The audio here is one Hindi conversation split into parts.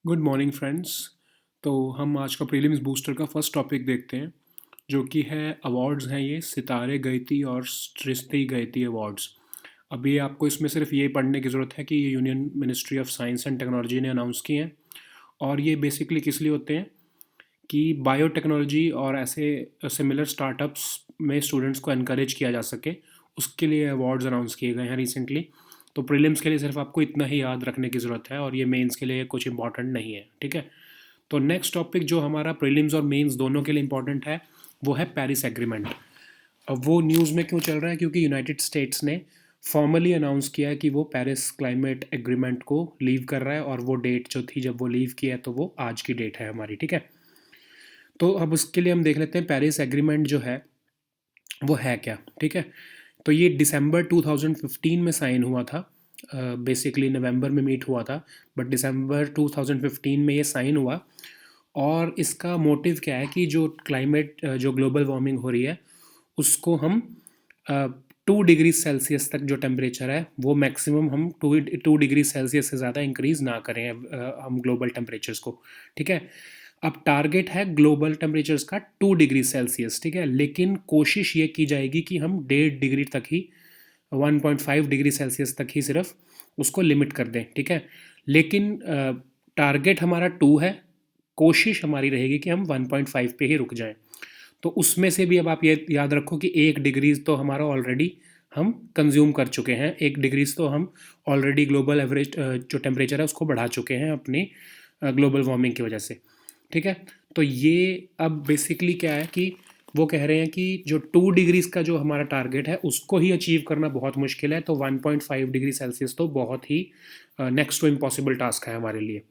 Good morning friends. तो हम आज का प्रीलिम्स बूस्टर का फर्स्ट टॉपिक देखते हैं, जो कि है अवार्ड्स हैं ये सितारे गयती और सृष्टि गयती अवार्ड्स। अभी आपको इसमें सिर्फ ये पढ़ने की ज़रूरत है कि ये union ministry of science and technology ने अनाउंस किए हैं। और ये बेसिकली किस लिए होते हैं कि बायोटेक्नोलॉजी और ऐसे सिमिलर स्टार्टअप्स में स्टूडेंट्स को एनकरेज किया जा सके, उसके लिए अवार्ड्स अनाउंस किए गए हैं रिसेंटली। तो प्रीलिम्स के लिए सिर्फ आपको इतना ही याद रखने की ज़रूरत है और ये मेंस के लिए कुछ इंपॉर्टेंट नहीं है, ठीक है। तो नेक्स्ट टॉपिक जो हमारा प्रीलिम्स और मेंस दोनों के लिए इंपॉर्टेंट है वो है पेरिस एग्रीमेंट। अब वो न्यूज़ में क्यों चल रहा है? क्योंकि यूनाइटेड स्टेट्स ने फॉर्मली अनाउंस किया है कि वो पेरिस क्लाइमेट एग्रीमेंट को लीव कर रहा है, और वो डेट जो थी जब वो लीव किया है तो वो आज की डेट है हमारी, ठीक है। तो अब उसके लिए हम देख लेते हैं पेरिस एग्रीमेंट जो है वो है क्या, ठीक है। तो ये दिसंबर 2015 में साइन हुआ था, बेसिकली नवंबर में मीट हुआ था, बट दिसंबर 2015 में ये साइन हुआ। और इसका मोटिव क्या है कि जो क्लाइमेट जो ग्लोबल वार्मिंग हो रही है उसको हम 2 डिग्री सेल्सियस तक जो टेम्परेचर है वो मैक्सिमम हम 2 डिग्री सेल्सियस से ज़्यादा इंक्रीज़ ना करें, हम ग्लोबल टेम्परेचर्स को, ठीक है। अब टारगेट है ग्लोबल टेम्परेचर्स का 2 डिग्री सेल्सियस, ठीक है, लेकिन कोशिश ये की जाएगी कि हम 1.5 डिग्री तक ही 1.5 डिग्री सेल्सियस तक ही सिर्फ उसको लिमिट कर दें, ठीक है। लेकिन टारगेट हमारा 2 है, कोशिश हमारी रहेगी कि हम 1.5 पे ही रुक जाएं। तो उसमें से भी अब आप ये याद रखो कि 1 डिग्रीज तो हमारा ऑलरेडी हम कंज्यूम कर चुके हैं, 1 डिग्रीज तो हम ऑलरेडी ग्लोबल एवरेज जो टेम्परेचर है उसको बढ़ा चुके हैं अपनी ग्लोबल वार्मिंग की वजह से, ठीक है। तो ये अब बेसिकली क्या है कि वो कह रहे हैं कि जो 2 डिग्रीज का जो हमारा टारगेट है उसको ही अचीव करना बहुत मुश्किल है, तो 1.5 डिग्री सेल्सियस तो बहुत ही नेक्स्ट टू इम्पॉसिबल टास्क है हमारे लिए।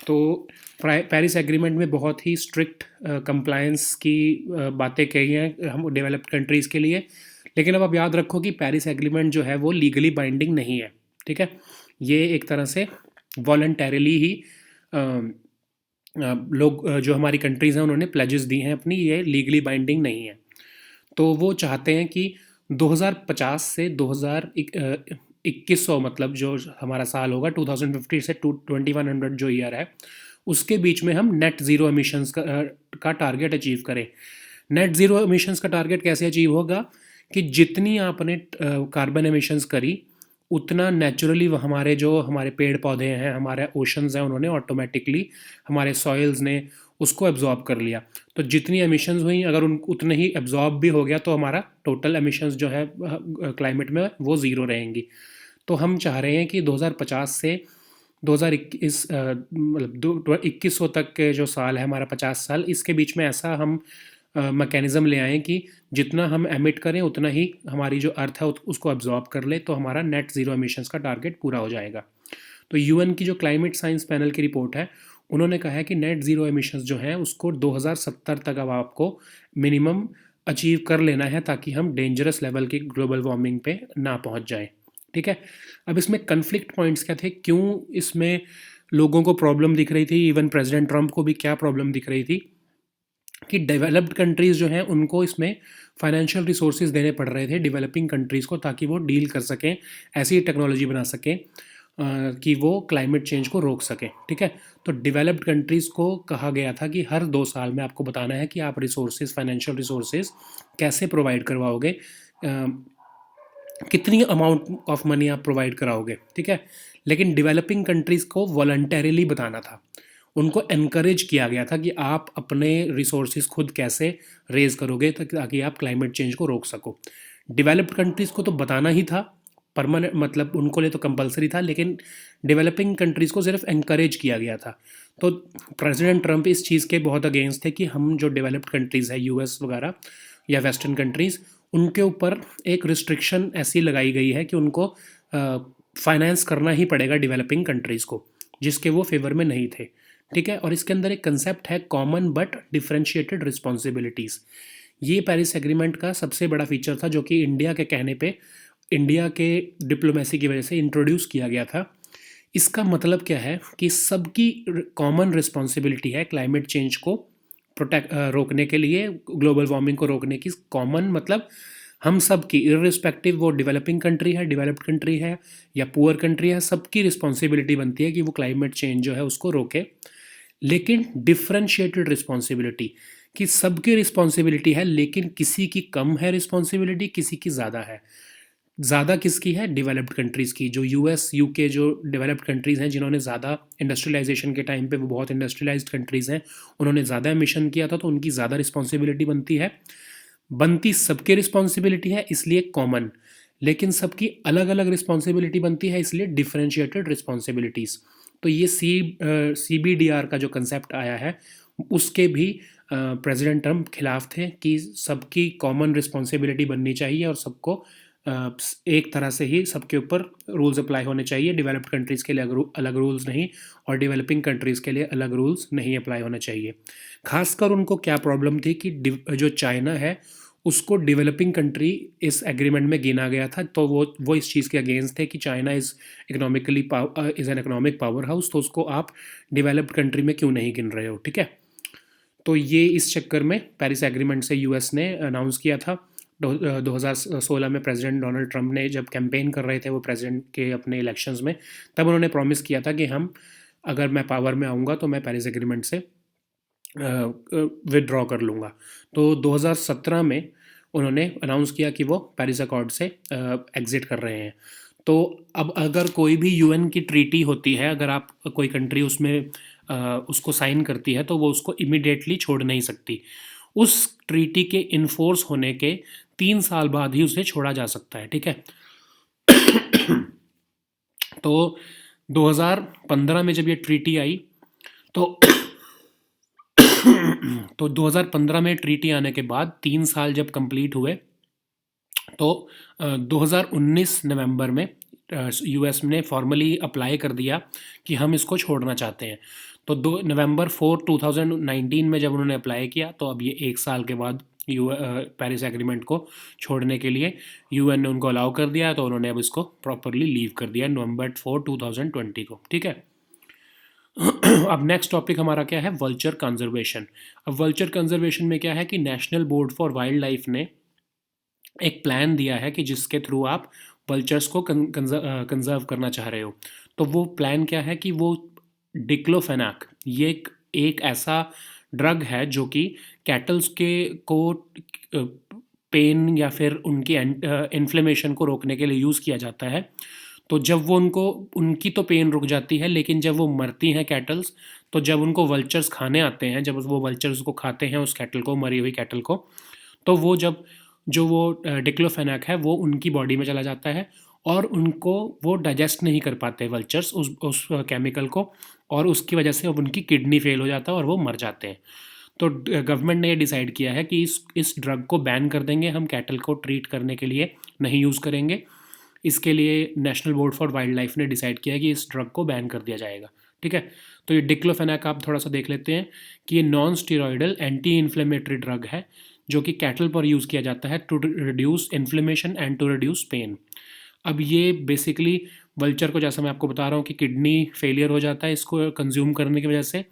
तो पेरिस एग्रीमेंट में बहुत ही स्ट्रिक्ट कंप्लायंस की बातें कही हैं हम डेवलप्ड कंट्रीज़ के लिए, लेकिन अब आप याद रखो कि पेरिस एग्रीमेंट जो है वो लीगली बाइंडिंग नहीं है, ठीक है। ये एक तरह से वॉलंटरीली ही लोग जो हमारी कंट्रीज़ हैं उन्होंने प्लेजेस दी हैं अपनी, ये लीगली बाइंडिंग नहीं है। तो वो चाहते हैं कि 2050 से 2100 मतलब जो हमारा साल होगा 2050 से 2100 जो ईयर है उसके बीच में हम नेट ज़ीरो एमिशंस का टारगेट अचीव करें। नेट ज़ीरो एमिशंस का टारगेट कैसे अचीव होगा कि जितनी आपने कार्बन एमिशंस करी उतना नेचुरली हमारे पेड़ पौधे हैं, हमारे ओशंस हैं, उन्होंने ऑटोमेटिकली हमारे सॉइल्स ने उसको एब्जॉर्ब कर लिया। तो जितनी एमिशंस हुई अगर उन उतने ही एब्जॉर्ब भी हो गया तो हमारा टोटल एमिशंस जो है क्लाइमेट में वो ज़ीरो रहेंगी। तो हम चाह रहे हैं कि 2050 से 2021 मतलब 2100 तक के जो साल है हमारा 50 साल, इसके बीच में ऐसा हम मैकेनिज़्म ले आएँ कि जितना हम एमिट करें उतना ही हमारी जो अर्थ है उसको अब्जॉर्ब कर ले, तो हमारा नेट ज़ीरो एमिशंस का टारगेट पूरा हो जाएगा। तो यूएन की जो क्लाइमेट साइंस पैनल की रिपोर्ट है उन्होंने कहा है कि नेट ज़ीरो एमिशंस जो हैं उसको 2070 तक अब आपको मिनिमम अचीव कर लेना है ताकि हम डेंजरस लेवल की ग्लोबल वार्मिंग पे ना पहुंच जाएं, ठीक है। अब इसमें कन्फ्लिक्ट पॉइंट्स क्या थे, क्यों इसमें लोगों को प्रॉब्लम दिख रही थी, इवन प्रेसिडेंट ट्रंप को भी क्या प्रॉब्लम दिख रही थी कि डेवलप्ड कंट्रीज़ जो हैं उनको इसमें फाइनेंशियल रिसोर्सेज देने पड़ रहे थे डेवलपिंग कंट्रीज़ को, ताकि वो डील कर सकें, ऐसी टेक्नोलॉजी बना सकें कि वो क्लाइमेट चेंज को रोक सकें, ठीक है। तो डेवलप्ड कंट्रीज़ को कहा गया था कि हर 2 साल में आपको बताना है कि आप रिसोर्सेज, फाइनेंशियल रिसोर्सेज कैसे प्रोवाइड करवाओगे, कितनी अमाउंट ऑफ मनी आप प्रोवाइड कराओगे, ठीक है। लेकिन डेवलपिंग कंट्रीज़ को वॉलंटरीली बताना था, उनको एनकरेज किया गया था कि आप अपने रिसोर्सेज खुद कैसे रेज करोगे ताकि आप क्लाइमेट चेंज को रोक सको। डेवलप्ड कंट्रीज़ को तो बताना ही था, परमानेंट मतलब उनको लिए तो कंपलसरी था, लेकिन डेवलपिंग कंट्रीज़ को सिर्फ एनकरेज किया गया था। तो प्रेसिडेंट ट्रंप इस चीज़ के बहुत अगेंस्ट थे कि हम जो डेवलप्ड कंट्रीज़ है यूएस वगैरह या वेस्टर्न कंट्रीज़, उनके ऊपर एक रिस्ट्रिक्शन ऐसी लगाई गई है कि उनको फाइनेंस करना ही पड़ेगा डेवलपिंग कंट्रीज़ को, जिसके वो फेवर में नहीं थे, ठीक है। और इसके अंदर एक कंसेप्ट है कॉमन बट डिफरेंशिएटेड रिस्पॉन्सिबिलिटीज़। ये पेरिस एग्रीमेंट का सबसे बड़ा फीचर था जो कि इंडिया के कहने पे, इंडिया के डिप्लोमेसी की वजह से इंट्रोड्यूस किया गया था। इसका मतलब क्या है कि सबकी कॉमन रिस्पॉन्सिबिलिटी है क्लाइमेट चेंज को रोकने के लिए, ग्लोबल वार्मिंग को रोकने की। कॉमन मतलब हम सब की इर्रिस्पेक्टिव वो डेवलपिंग कंट्री है, डेवलप्ड कंट्री है या पुअर कंट्री है, सबकी रिस्पॉन्सिबिलिटी बनती है कि वो क्लाइमेट चेंज जो है उसको रोके। लेकिन डिफरेंशिएटेड रिस्पॉन्सिबिलिटी, कि सबकी रिस्पॉन्सिबिलिटी है लेकिन किसी की कम है रिस्पॉन्सिबिलिटी, किसी की ज़्यादा है। ज़्यादा किसकी है? डेवलप्ड कंट्रीज़ की। जो यूएस यूके जो डेवलप्ड कंट्रीज़ हैं जिन्होंने ज़्यादा इंडस्ट्रियलाइजेशन के टाइम पे, वो बहुत इंडस्ट्रियलाइज्ड कंट्रीज़ हैं, उन्होंने ज़्यादा एमिशन किया था तो उनकी ज़्यादा रिस्पॉन्सिबिलिटी बनती है। बनती सबकी रिस्पॉन्सिबिलिटी है इसलिए कॉमन, लेकिन सबकी अलग अलग रिस्पॉन्सिबिलिटी बनती है इसलिए डिफरेंशिएटेड रिस्पॉन्सिबिलिटीज़। तो ये CBDR का जो कंसेप्ट आया है उसके भी प्रेसिडेंट ट्रम्प खिलाफ थे कि सबकी कॉमन रिस्पॉन्सिबिलिटी बननी चाहिए और सबको एक तरह से ही सबके ऊपर रूल्स अप्लाई होने चाहिए। डेवलप्ड कंट्रीज़ के लिए अलग रूल्स नहीं और डेवलपिंग कंट्रीज़ के लिए अलग रूल्स नहीं अप्लाई होने चाहिए। खासकर उनको क्या प्रॉब्लम थी कि जो चाइना है उसको डेवलपिंग कंट्री इस एग्रीमेंट में गिना गया था, तो वो इस चीज़ के अगेंस्ट थे कि China is an economic power house, तो उसको आप डेवलप्ड कंट्री में क्यों नहीं गिन रहे हो, ठीक है। तो ये इस चक्कर में पेरिस एग्रीमेंट से यूएस ने अनाउंस किया था। 2016 में प्रेसिडेंट डोनाल्ड ट्रंप ने जब कैंपेन कर रहे थे वो प्रेसिडेंट के अपने इलेक्शंस में, तब उन्होंने प्रॉमिस किया था कि हम, अगर मैं पावर में आऊँगा तो मैं पेरिस एग्रीमेंट से विदड्रॉ कर लूँगा। तो 2017 में उन्होंने अनाउंस किया कि वो पेरिस अकॉर्ड से एग्ज़िट कर रहे हैं। तो अब अगर कोई भी यूएन की ट्रीटी होती है, अगर आप कोई कंट्री उसमें उसको साइन करती है तो वो उसको इमिडिएटली छोड़ नहीं सकती। उस ट्रीटी के इन्फोर्स होने के 3 साल बाद ही उसे छोड़ा जा सकता है, ठीक है। तो 2015 में जब ये ट्रीटी आई तो 2015 में ट्रीटी आने के बाद 3 साल जब कंप्लीट हुए तो 2019 नवंबर में यूएस ने फॉर्मली अप्लाई कर दिया कि हम इसको छोड़ना चाहते हैं। तो 2 नवंबर 2019 में जब उन्होंने अप्लाई किया तो अब ये 1 साल के बाद पेरिस एग्रीमेंट को छोड़ने के लिए यूएन ने उनको अलाउ कर दिया, तो उन्होंने अब इसको प्रॉपरली लीव कर दिया November 4, 2020 को, ठीक है। अब नेक्स्ट टॉपिक हमारा क्या है? Vulture conservation. अब वल्चर कंजर्वेशन में क्या है कि national board for wild life ने एक प्लान दिया है कि जिसके थ्रू आप वल्चर्स को कंजर्व करना चाह रहे हो। तो वो प्लान क्या है कि वो डिक्लोफेनाक, ये एक ऐसा ड्रग है जो कि कैटल्स के को पेन या फिर उनकी इन्फ्लेमेशन को रोकने के लिए यूज़ किया जाता है। तो जब वो उनकी तो पेन रुक जाती है, लेकिन जब वो मरती हैं कैटल्स, तो जब उनको वल्चर्स खाने आते हैं, जब वो वल्चर्स को खाते हैं उस कैटल को, मरी हुई कैटल को, तो वो जब जो वो डिक्लोफेनाक है वो उनकी बॉडी में चला जाता है और उनको वो डाइजेस्ट नहीं कर पाते वल्चर्स उस केमिकल को, और उसकी वजह से अब उनकी किडनी फेल हो जाता है और वो मर जाते हैं। तो गवर्नमेंट ने ये डिसाइड किया है कि इस ड्रग को बैन कर देंगे, हम कैटल को ट्रीट करने के लिए नहीं यूज़ करेंगे। इसके लिए national board for wild life ने डिसाइड किया कि इस ड्रग को बैन कर दिया जाएगा, ठीक है। तो ये डिक्लोफेनाक आप थोड़ा सा देख लेते हैं कि ये non steroidal anti inflammatory drug है जो कि कैटल पर यूज़ किया जाता है to reduce inflammation and to reduce pain. अब ये बेसिकली वल्चर को, जैसा मैं आपको बता रहा हूँ कि किडनी फेलियर हो जाता है इसको कंज्यूम करने की वजह से,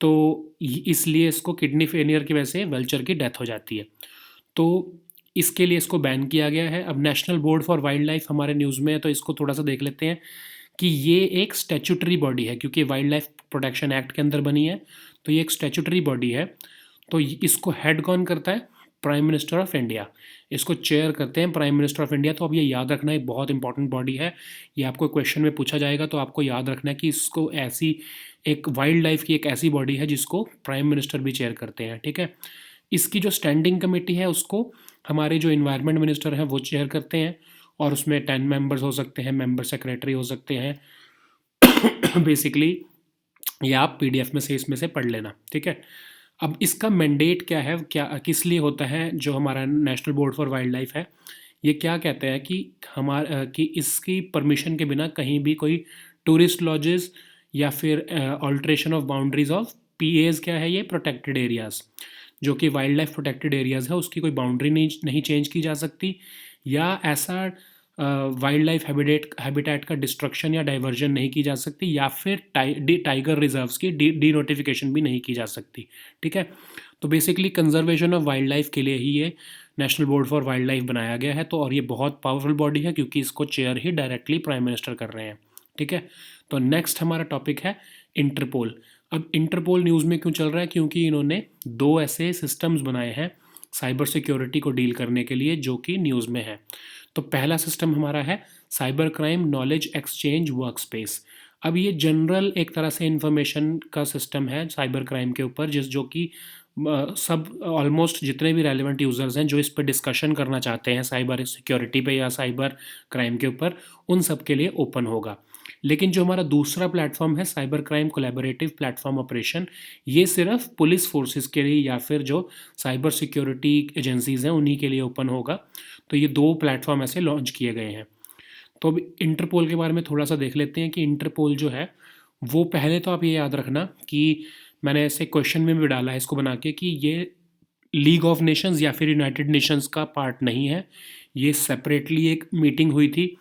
तो इसलिए इसको किडनी फेलियर की वजह से वल्चर की डेथ हो जाती है। तो इसके लिए इसको बैन किया गया है। अब national board for wild life हमारे न्यूज़ में है तो इसको थोड़ा सा देख लेते हैं कि ये एक स्टैट्यूटरी बॉडी है, क्योंकि वाइल्ड लाइफ प्रोटेक्शन एक्ट के अंदर बनी है, तो ये एक स्टैट्यूटरी बॉडी है। तो इसको हेड कौन करता है? Prime minister of India. इसको चेयर करते हैं प्राइम मिनिस्टर ऑफ इंडिया। तो अब ये याद रखना एक बहुत इंपॉर्टेंट बॉडी है, ये आपको क्वेश्चन में पूछा जाएगा तो आपको याद रखना है कि इसको ऐसी एक वाइल्ड लाइफ की एक ऐसी बॉडी है जिसको प्राइम मिनिस्टर भी चेयर करते हैं, ठीक है। इसकी जो स्टैंडिंग कमेटी है उसको हमारे जो इन्वायरमेंट मिनिस्टर हैं वो चेयर करते हैं, और उसमें 10 मेंबर्स हो सकते हैं, मेंबर सेक्रेटरी हो सकते हैं। बेसिकली ये आप पीडीएफ में से इसमें से पढ़ लेना, ठीक है। अब इसका मैंडेट क्या है, क्या किस लिए होता है? जो हमारा national board for wild life है ये क्या कहते हैं कि इसकी परमिशन के बिना कहीं भी कोई टूरिस्ट लॉजेस या फिर ऑल्ट्रेशन ऑफ बाउंड्रीज ऑफ पीएज, क्या है ये? प्रोटेक्टेड एरियाज़, जो कि वाइल्ड लाइफ प्रोटेक्टेड एरियाज़ है, उसकी कोई बाउंड्री नहीं चेंज की जा सकती, या ऐसा वाइल्ड लाइफ हैबिटेट का डिस्ट्रक्शन या डाइवर्जन नहीं की जा सकती, या फिर टाइगर रिजर्व्स की डी नोटिफिकेशन भी नहीं की जा सकती। ठीक है, तो basically conservation of wild life के लिए ही ये national board for wild life बनाया गया है। तो और ये बहुत पावरफुल बॉडी है क्योंकि इसको चेयर ही डायरेक्टली प्राइम मिनिस्टर कर रहे हैं। ठीक है, तो नेक्स्ट हमारा टॉपिक है इंटरपोल। अब इंटरपोल न्यूज़ में क्यों चल रहा है? क्योंकि इन्होंने दो ऐसे सिस्टम्स बनाए हैं साइबर सिक्योरिटी को डील करने के लिए जो कि न्यूज़ में है। तो पहला सिस्टम हमारा है cyber crime knowledge exchange work space. अब ये जनरल एक तरह से इंफॉर्मेशन का सिस्टम है साइबर क्राइम के ऊपर, जो कि सब ऑलमोस्ट जितने भी रेलिवेंट यूज़र्स हैं जो इस पर डिस्कशन करना चाहते हैं साइबर सिक्योरिटी पे या साइबर क्राइम के ऊपर, उन सब के लिए ओपन होगा। लेकिन जो हमारा दूसरा प्लेटफॉर्म है cyber crime collaborative platform operation, ये सिर्फ पुलिस फोर्सेस के लिए या फिर जो साइबर सिक्योरिटी एजेंसीज़ हैं उन्हीं के लिए ओपन होगा। तो ये दो प्लेटफॉर्म ऐसे लॉन्च किए गए हैं। तो अब इंटरपोल के बारे में थोड़ा सा देख लेते हैं कि इंटरपोल जो है वो, पहले तो आप ये याद रखना कि मैंने ऐसे क्वेश्चन में भी डाला है इसको बना के कि ये लीग ऑफ नेशंस या फिर यूनाइटेड नेशंस का पार्ट नहीं है। ये सेपरेटली एक मीटिंग हुई थी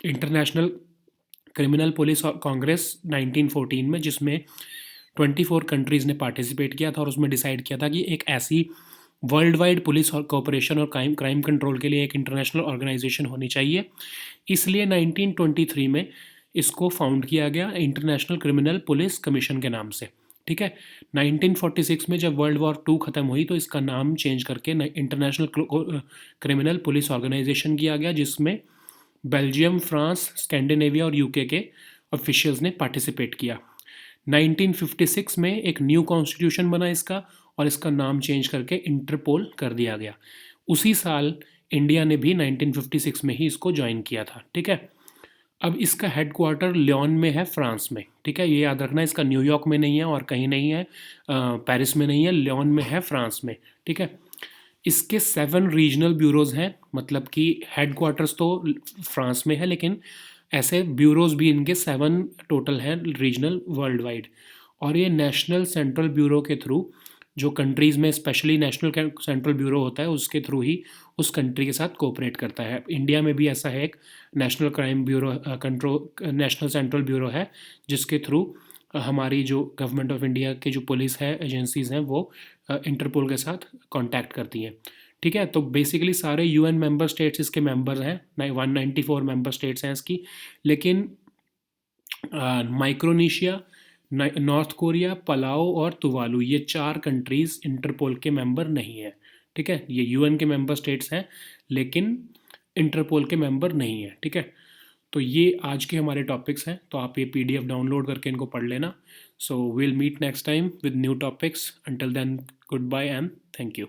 इंटरनेशनल क्रिमिनल पुलिस कांग्रेस 1914 में, जिसमें 24 कंट्रीज़ ने पार्टिसिपेट किया था और उसमें डिसाइड किया था कि एक ऐसी वर्ल्ड वाइड पुलिस और कोऑपरेशन और क्राइम कंट्रोल के लिए एक इंटरनेशनल ऑर्गेनाइजेशन होनी चाहिए। इसलिए 1923 में इसको फाउंड किया गया इंटरनेशनल क्रिमिनल पुलिस कमीशन के नाम से। ठीक है, 1946 में जब वर्ल्ड वॉर 2 ख़त्म हुई तो इसका नाम चेंज करके इंटरनेशनल क्रिमिनल पुलिस ऑर्गेनाइजेशन किया गया, जिसमें बेल्जियम, फ्रांस, स्कैंडिनेविया और यूके के ऑफिशियल्स ने पार्टिसिपेट किया। 1956 में एक न्यू कॉन्स्टिट्यूशन बना इसका और इसका नाम चेंज करके इंटरपोल कर दिया गया। उसी साल इंडिया ने भी 1956 में ही इसको ज्वाइन किया था। ठीक है, अब इसका हेडक्वार्टर लियोन में है, फ्रांस में। ठीक है, ये याद रखना, इसका न्यूयॉर्क में नहीं है और कहीं नहीं है, पेरिस में नहीं है, लियोन में है, फ्रांस में। ठीक है, इसके 7 रीजनल ब्यूरोज़ हैं, मतलब कि हेडक्वार्टर्स तो फ्रांस में है लेकिन ऐसे ब्यूरोज़ भी इनके 7 टोटल हैं रीजनल वर्ल्ड वाइड। और ये नेशनल सेंट्रल ब्यूरो के थ्रू, जो कंट्रीज़ में स्पेशली नेशनल सेंट्रल ब्यूरो होता है उसके थ्रू ही उस कंट्री के साथ कोऑपरेट करता है। इंडिया में भी ऐसा है, एक national crime bureau control national central bureau है, जिसके थ्रू हमारी जो गवर्नमेंट ऑफ इंडिया के जो पुलिस है एजेंसीज़ हैं वो इंटरपोल के साथ कांटेक्ट करती हैं। ठीक है, तो बेसिकली सारे यूएन मेंबर स्टेट्स इसके मेंबर्स हैं, 194 मेंबर स्टेट्स हैं इसकी। लेकिन माइक्रोनेशिया, नॉर्थ कोरिया, पलाओ और तुवालू, ये 4 कंट्रीज़ इंटरपोल के मेंबर नहीं हैं। ठीक है, ये यूएन के मेंबर स्टेट्स हैं लेकिन इंटरपोल के मेंबर नहीं हैं। ठीक है, तो ये आज के हमारे टॉपिक्स हैं, तो आप ये पीडीएफ डाउनलोड करके इनको पढ़ लेना। So will meet next time with new topics. Until then, good bye and thank you.